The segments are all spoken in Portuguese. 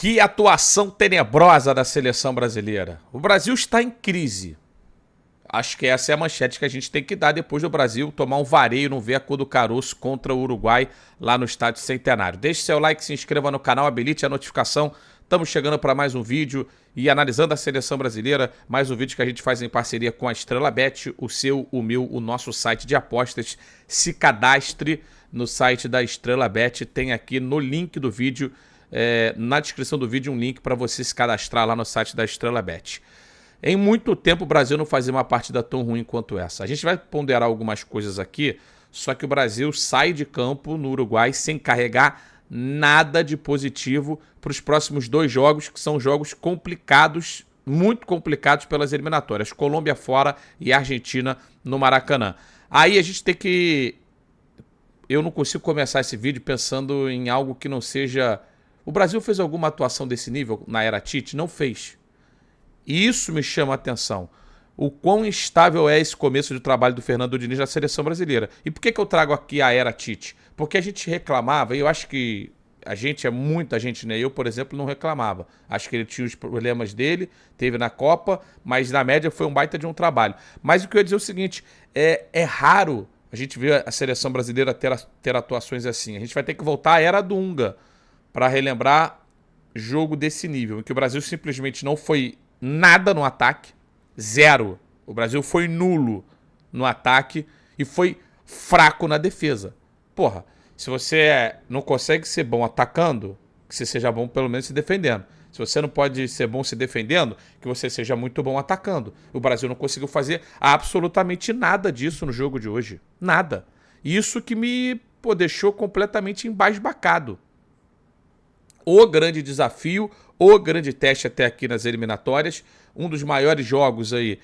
Que atuação tenebrosa da seleção brasileira. O Brasil está em crise. Acho que essa é a manchete que a gente tem que dar depois do Brasil tomar um vareio no ver a cor do caroço contra o Uruguai lá no Estádio Centenário. Deixe seu like, se inscreva no canal, habilite a notificação. Estamos chegando para mais um vídeo e analisando a seleção brasileira. Mais um vídeo que a gente faz em parceria com a Estrela Bet, o seu, o meu, o nosso site de apostas. Se cadastre no site da Estrela Bet. Tem aqui no link do vídeo, na descrição do vídeo, um link para você se cadastrar lá no site da Estrela Bet. Em muito tempo o Brasil não fazia uma partida tão ruim quanto essa. A gente vai ponderar algumas coisas aqui, só que o Brasil sai de campo no Uruguai sem carregar nada de positivo para os próximos dois jogos, que são jogos complicados, muito complicados pelas eliminatórias. Colômbia fora e Argentina no Maracanã. Aí a gente tem que... Eu não consigo começar esse vídeo pensando em algo que não seja... O Brasil fez alguma atuação desse nível na era Tite? Não fez. E isso me chama a atenção. O quão instável é esse começo de trabalho do Fernando Diniz na seleção brasileira. E por que eu trago aqui a era Tite? Porque a gente reclamava, e eu acho que a gente, muita gente, né? Eu, por exemplo, não reclamava. Acho que ele tinha os problemas dele, teve na Copa, mas na média foi um baita de um trabalho. Mas o que eu ia dizer é o seguinte, é raro a gente ver a seleção brasileira ter atuações assim. A gente vai ter que voltar à era Dunga para relembrar jogo desse nível, em que o Brasil simplesmente não foi nada no ataque, zero. O Brasil foi nulo no ataque e foi fraco na defesa. Porra, se você não consegue ser bom atacando, que você seja bom pelo menos se defendendo. Se você não pode ser bom se defendendo, que você seja muito bom atacando. O Brasil não conseguiu fazer absolutamente nada disso no jogo de hoje. Nada. Isso que me deixou completamente embasbacado. O grande desafio, o grande teste até aqui nas eliminatórias, um dos maiores jogos aí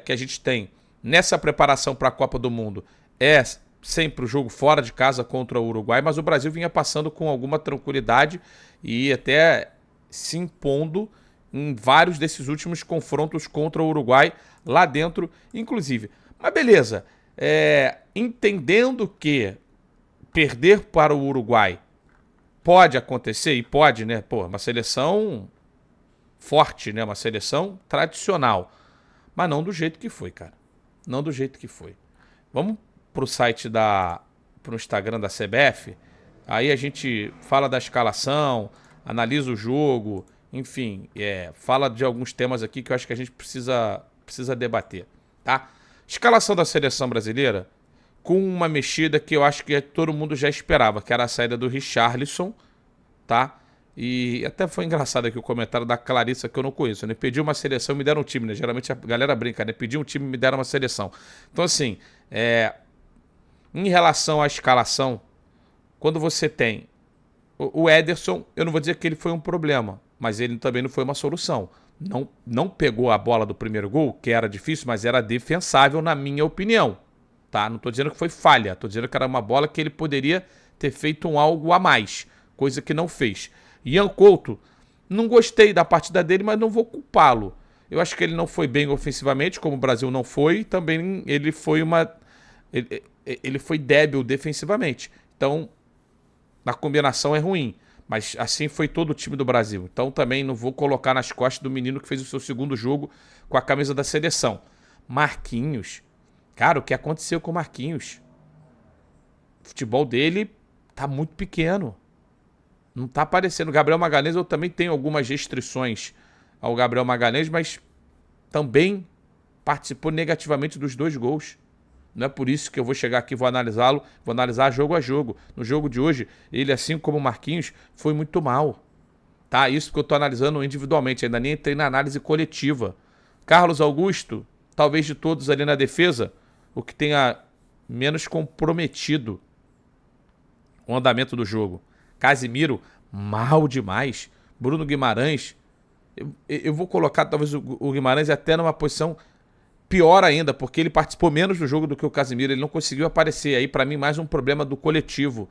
que a gente tem nessa preparação para a Copa do Mundo é sempre o jogo fora de casa contra o Uruguai, mas o Brasil vinha passando com alguma tranquilidade e até se impondo em vários desses últimos confrontos contra o Uruguai lá dentro, inclusive. Mas beleza, entendendo que perder para o Uruguai pode acontecer, e pode, né? Pô, uma seleção forte, né? Uma seleção tradicional. Mas não do jeito que foi, cara. Não do jeito que foi. Vamos pro site pro Instagram da CBF. Aí a gente fala da escalação, analisa o jogo, enfim, fala de alguns temas aqui que eu acho que a gente precisa debater, tá? Escalação da seleção brasileira com uma mexida que eu acho que todo mundo já esperava, que era a saída do Richarlison, tá? E até foi engraçado aqui o comentário da Clarissa, que eu não conheço, né? Pedi uma seleção e me deram um time, né? Geralmente a galera brinca, né? Pedi um time e me deram uma seleção. Então, assim, em relação à escalação, quando você tem o Ederson, eu não vou dizer que ele foi um problema, mas ele também não foi uma solução. Não pegou a bola do primeiro gol, que era difícil, mas era defensável, na minha opinião. Tá? Não estou dizendo que foi falha, estou dizendo que era uma bola que ele poderia ter feito algo a mais, coisa que não fez. Ian Couto, não gostei da partida dele, mas não vou culpá-lo. Eu acho que ele não foi bem ofensivamente, como o Brasil não foi, também ele foi ele foi débil defensivamente. Então, na combinação é ruim, mas assim foi todo o time do Brasil. Então também não vou colocar nas costas do menino que fez o seu segundo jogo com a camisa da seleção. Marquinhos. Cara, o que aconteceu com o Marquinhos? O futebol dele tá muito pequeno. Não tá aparecendo. O Gabriel Magalhães, eu também tenho algumas restrições ao Gabriel Magalhães, mas também participou negativamente dos dois gols. Não é por isso que eu vou chegar aqui e vou analisá-lo, vou analisar jogo a jogo. No jogo de hoje, ele, assim como o Marquinhos, foi muito mal. Tá? Isso que eu tô analisando individualmente, ainda nem entrei na análise coletiva. Carlos Augusto, talvez de todos ali na defesa, o que tenha menos comprometido o andamento do jogo. Casimiro, mal demais. Bruno Guimarães, eu vou colocar talvez o Guimarães até numa posição pior ainda, porque ele participou menos do jogo do que o Casimiro, ele não conseguiu aparecer. Aí, para mim, mais um problema do coletivo.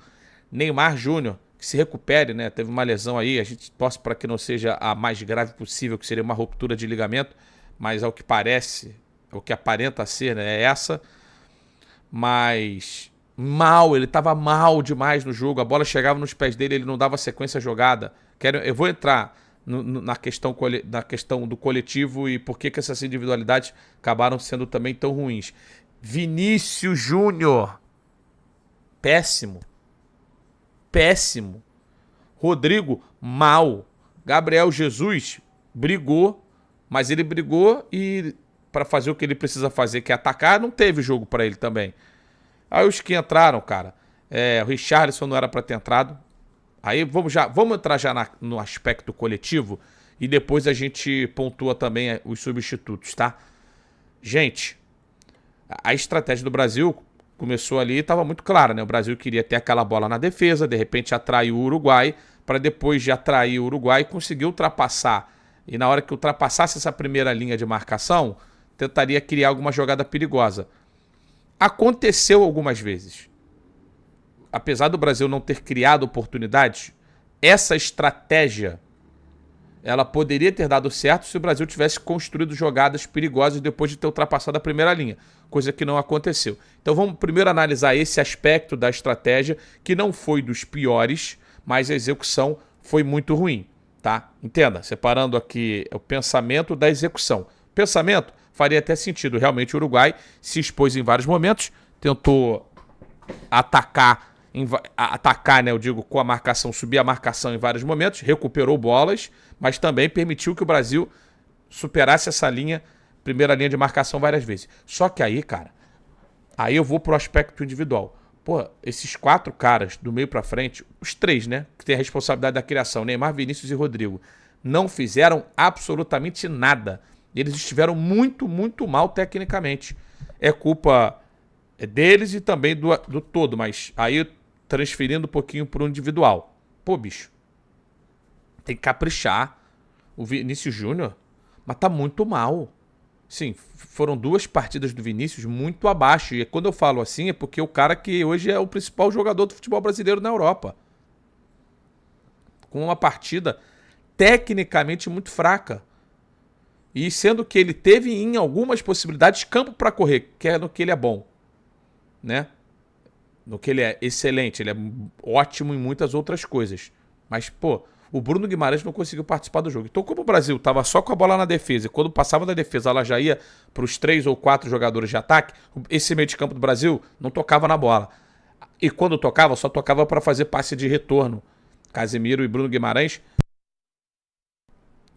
Neymar Júnior, que se recupere, né? Teve uma lesão aí, a gente torce para que não seja a mais grave possível, que seria uma ruptura de ligamento, mas ao que parece, o que aparenta ser, né, é essa. Mas mal, ele estava mal demais no jogo, a bola chegava nos pés dele, ele não dava sequência à jogada. Eu vou entrar na questão do coletivo e por que essas individualidades acabaram sendo também tão ruins. Vinícius Júnior, péssimo. Péssimo. Rodrigo, mal. Gabriel Jesus brigou, mas ele brigou e para fazer o que ele precisa fazer, que é atacar, não teve jogo para ele também. Aí os que entraram, cara, o Richarlison não era para ter entrado. Aí vamos entrar já no aspecto coletivo e depois a gente pontua também os substitutos, tá? Gente, a estratégia do Brasil começou ali e estava muito clara, né? O Brasil queria ter aquela bola na defesa, de repente atrair o Uruguai, para depois de atrair o Uruguai conseguir ultrapassar. E na hora que ultrapassasse essa primeira linha de marcação, tentaria criar alguma jogada perigosa. Aconteceu algumas vezes. Apesar do Brasil não ter criado oportunidades, essa estratégia ela poderia ter dado certo se o Brasil tivesse construído jogadas perigosas depois de ter ultrapassado a primeira linha, coisa que não aconteceu. Então vamos primeiro analisar esse aspecto da estratégia, que não foi dos piores, mas a execução foi muito ruim, tá? Entenda, separando aqui o pensamento da execução. O pensamento faria até sentido, realmente o Uruguai se expôs em vários momentos, tentou atacar, né, eu digo, com a marcação, subir a marcação em vários momentos, recuperou bolas, mas também permitiu que o Brasil superasse essa primeira linha de marcação várias vezes. Só que aí, cara, aí eu vou pro aspecto individual. Pô, esses 4 caras do meio pra frente, os 3, né, que tem a responsabilidade da criação, Neymar, Vinícius e Rodrigo, não fizeram absolutamente nada. Eles estiveram muito, muito mal tecnicamente. É culpa deles e também do todo, mas aí transferindo um pouquinho pro individual. Pô, bicho, tem que caprichar. O Vinícius Júnior, mas tá muito mal. Sim, foram 2 partidas do Vinícius muito abaixo. E quando eu falo assim é porque o cara que hoje é o principal jogador do futebol brasileiro na Europa. Com uma partida tecnicamente muito fraca. E sendo que ele teve em algumas possibilidades campo para correr, que é no que ele é bom, né? No que ele é excelente, ele é ótimo em muitas outras coisas. Mas, pô, o Bruno Guimarães não conseguiu participar do jogo. Então, como o Brasil estava só com a bola na defesa, e quando passava da defesa ela já ia para os 3 ou 4 jogadores de ataque, esse meio de campo do Brasil não tocava na bola. E quando tocava, só tocava para fazer passe de retorno. Casemiro e Bruno Guimarães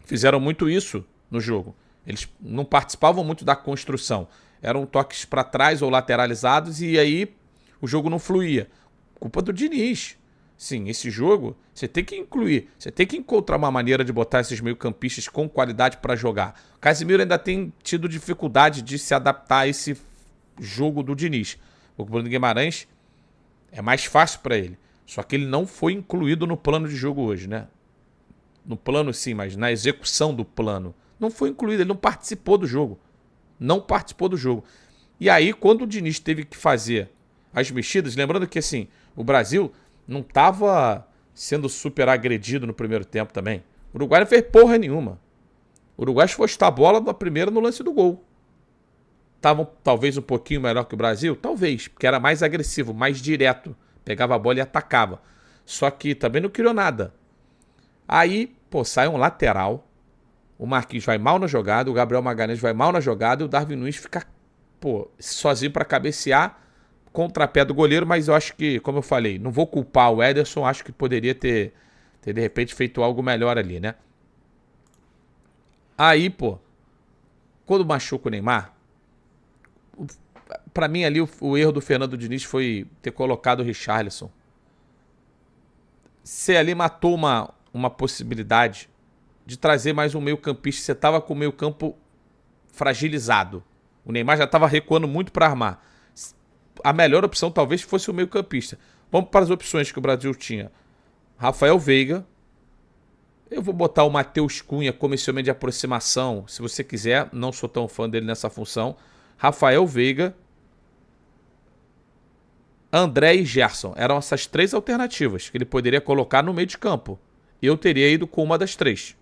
fizeram muito isso no jogo. Eles não participavam muito da construção. Eram toques para trás ou lateralizados e aí o jogo não fluía. Culpa do Diniz. Sim, esse jogo você tem que incluir. Você tem que encontrar uma maneira de botar esses meio-campistas com qualidade para jogar. O Casemiro ainda tem tido dificuldade de se adaptar a esse jogo do Diniz. O Bruno Guimarães é mais fácil para ele. Só que ele não foi incluído no plano de jogo hoje, né? No plano sim, mas na execução do plano. Não foi incluído, ele não participou do jogo. Não participou do jogo. E aí, quando o Diniz teve que fazer as mexidas, lembrando que assim, o Brasil não estava sendo super agredido no primeiro tempo também. O Uruguai não fez porra nenhuma. O Uruguai esforçou a bola na primeira no lance do gol. Estavam talvez um pouquinho melhor que o Brasil? Talvez, porque era mais agressivo, mais direto. Pegava a bola e atacava. Só que também não criou nada. Aí, pô, sai um lateral. O Marquinhos vai mal na jogada, o Gabriel Magalhães vai mal na jogada e o Darwin Núñez fica, pô, sozinho para cabecear, contrapé do goleiro, mas eu acho que, como eu falei, não vou culpar o Ederson, acho que poderia ter de repente feito algo melhor ali, né? Aí, pô, quando machuca o Neymar, pra mim ali o erro do Fernando Diniz foi ter colocado o Richarlison. Você ali matou uma possibilidade de trazer mais um meio campista. Você tava com o meio campo fragilizado. O Neymar já tava recuando muito para armar. A melhor opção talvez fosse o meio campista. Vamos para as opções que o Brasil tinha. Rafael Veiga. Eu vou botar o Matheus Cunha como esse homem de aproximação, se você quiser. Não sou tão fã dele nessa função. Rafael Veiga, André e Gerson. Eram essas 3 alternativas que ele poderia colocar no meio de campo. Eu teria ido com uma das 3.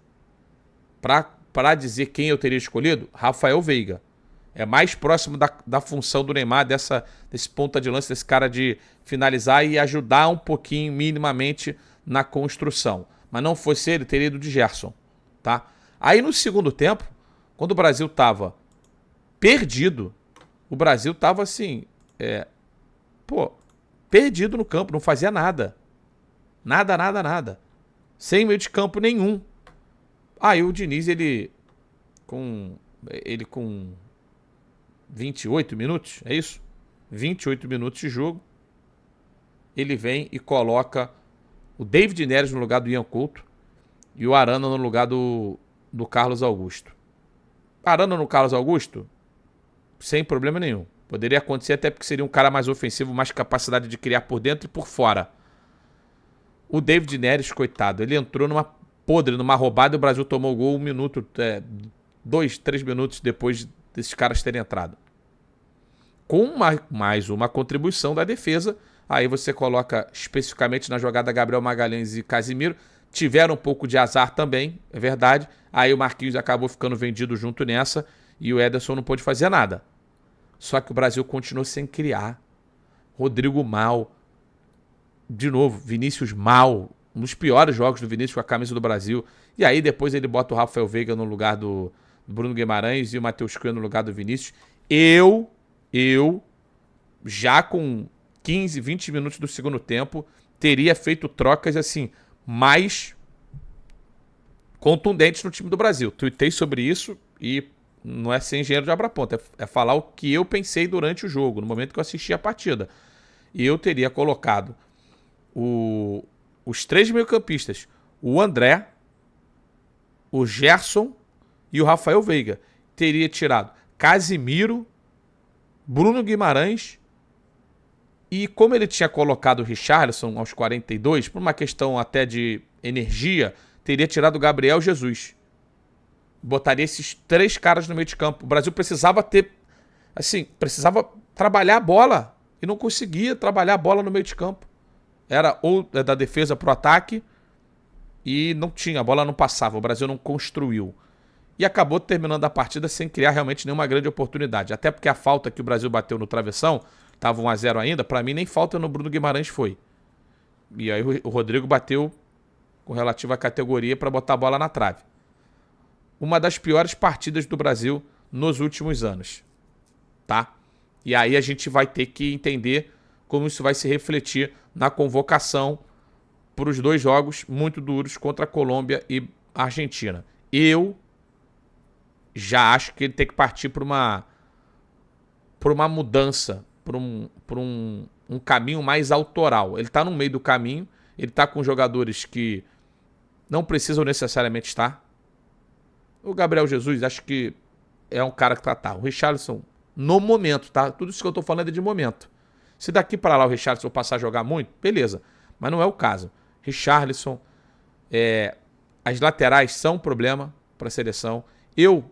Para dizer quem eu teria escolhido, Rafael Veiga. É mais próximo da função do Neymar, desse ponta de lance, desse cara de finalizar e ajudar um pouquinho, minimamente, na construção. Mas não fosse ele, teria ido de Gerson, tá? Aí no segundo tempo, quando o Brasil tava perdido, o Brasil tava assim, perdido no campo, não fazia nada. Nada, nada, nada. Sem meio de campo nenhum. Aí o Diniz, ele com 28 minutos, é isso? 28 minutos de jogo, ele vem e coloca o David Neres no lugar do Ian Couto e o Arana no lugar do Carlos Augusto. Arana no Carlos Augusto, sem problema nenhum. Poderia acontecer até porque seria um cara mais ofensivo, mais capacidade de criar por dentro e por fora. O David Neres, coitado, ele entrou numa podre, numa roubada e o Brasil tomou o gol 1 minuto, 2, 3 minutos depois desses caras terem entrado. Com mais uma contribuição da defesa, aí você coloca especificamente na jogada Gabriel Magalhães e Casimiro. Tiveram um pouco de azar também, é verdade. Aí o Marquinhos acabou ficando vendido junto nessa e o Ederson não pôde fazer nada. Só que o Brasil continuou sem criar. Rodrigo mal. De novo, Vinícius mal. Um dos piores jogos do Vinícius com a camisa do Brasil. E aí depois ele bota o Rafael Veiga no lugar do Bruno Guimarães e o Matheus Cunha no lugar do Vinícius. Eu, já com 15, 20 minutos do segundo tempo, teria feito trocas assim, mais contundentes no time do Brasil. Tuitei sobre isso e não é ser engenheiro de abra-ponta, é falar o que eu pensei durante o jogo, no momento que eu assisti a partida. E eu teria colocado os 3 meio-campistas, o André, o Gerson e o Rafael Veiga. Teria tirado Casimiro, Bruno Guimarães e como ele tinha colocado o Richarlison aos 42, por uma questão até de energia, teria tirado o Gabriel Jesus. Botaria esses 3 caras no meio de campo. O Brasil precisava precisava trabalhar a bola e não conseguia trabalhar a bola no meio de campo. Era ou da defesa pro ataque e não tinha, a bola não passava, o Brasil não construiu. E acabou terminando a partida sem criar realmente nenhuma grande oportunidade. Até porque a falta que o Brasil bateu no travessão, estava 1-0 ainda, para mim nem falta no Bruno Guimarães foi. E aí o Rodrigo bateu com relativa categoria para botar a bola na trave. Uma das piores partidas do Brasil nos últimos anos. Tá? E aí a gente vai ter que entender como isso vai se refletir na convocação para os 2 jogos muito duros contra a Colômbia e a Argentina. Eu já acho que ele tem que partir para uma mudança, para um caminho mais autoral. Ele está no meio do caminho, ele está com jogadores que não precisam necessariamente estar. O Gabriel Jesus, acho que é um cara que tá. O Richarlison, no momento, tá? Tudo isso que eu tô falando é de momento. Se daqui para lá o Richarlison passar a jogar muito, beleza. Mas não é o caso. Richarlison, as laterais são um problema para a seleção. Eu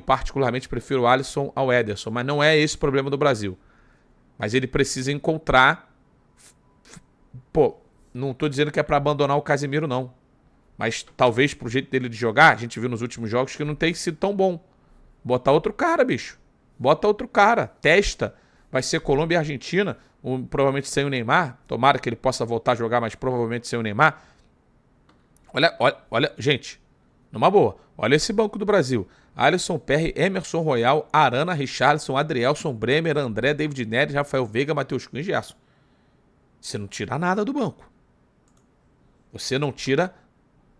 particularmente prefiro o Alisson ao Ederson, mas não é esse o problema do Brasil. Mas ele precisa encontrar... Pô, não tô dizendo que é para abandonar o Casimiro, não. Mas talvez pro jeito dele de jogar, a gente viu nos últimos jogos que não tem sido tão bom. Bota outro cara, bicho. Bota outro cara. Testa. Vai ser Colômbia e Argentina, provavelmente sem o Neymar. Tomara que ele possa voltar a jogar, mas provavelmente sem o Neymar. Olha, gente, numa boa. Olha esse banco do Brasil. Alisson, Perry, Emerson Royal, Arana, Richarlison, Adrielson, Bremer, André, David Neres, Rafael Veiga, Matheus Cunha e Gerson. Você não tira nada do banco. Você não tira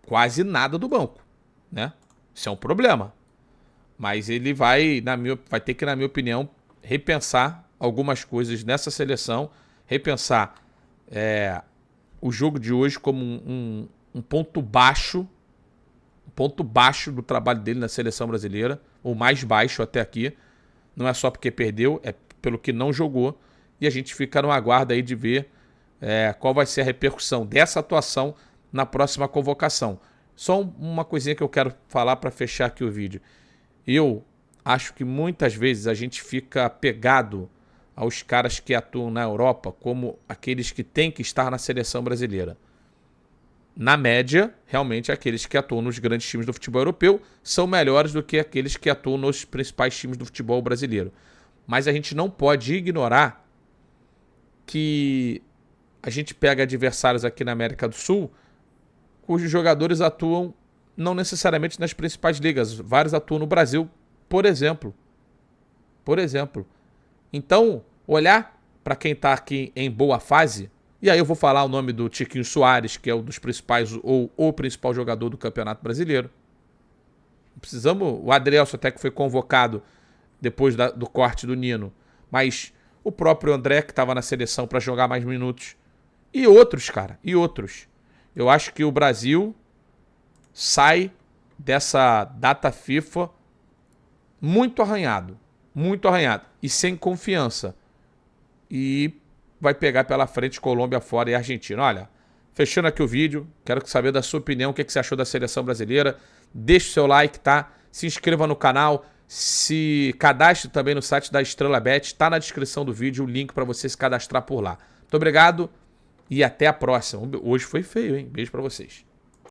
quase nada do banco, né? Isso é um problema. Mas ele vai ter que, na minha opinião, repensar algumas coisas nessa seleção, repensar o jogo de hoje como um ponto baixo do trabalho dele na seleção brasileira, o mais baixo até aqui. Não é só porque perdeu, é pelo que não jogou. E a gente fica no aguardo aí de ver qual vai ser a repercussão dessa atuação na próxima convocação. Só uma coisinha que eu quero falar para fechar aqui o vídeo. Eu acho que muitas vezes a gente fica apegado aos caras que atuam na Europa como aqueles que têm que estar na seleção brasileira. Na média, realmente, aqueles que atuam nos grandes times do futebol europeu são melhores do que aqueles que atuam nos principais times do futebol brasileiro. Mas a gente não pode ignorar que a gente pega adversários aqui na América do Sul cujos jogadores atuam não necessariamente nas principais ligas. Vários atuam no Brasil, por exemplo. Por exemplo. Então, olhar para quem está aqui em boa fase, e aí eu vou falar o nome do Tiquinho Soares, que é um dos principais, ou o principal jogador do Campeonato Brasileiro. Precisamos, o Adrielson até que foi convocado depois do corte do Nino, mas o próprio André, que estava na seleção para jogar mais minutos, e outros, cara, e outros. Eu acho que o Brasil sai dessa data FIFA muito arranhado e sem confiança. E vai pegar pela frente Colômbia fora e Argentina. Olha, fechando aqui o vídeo, quero saber da sua opinião, o que você achou da seleção brasileira. Deixe o seu like, tá? Se inscreva no canal, se cadastre também no site da Estrela Bet, tá na descrição do vídeo o link para você se cadastrar por lá. Muito obrigado e até a próxima. Hoje foi feio, hein? Beijo para vocês.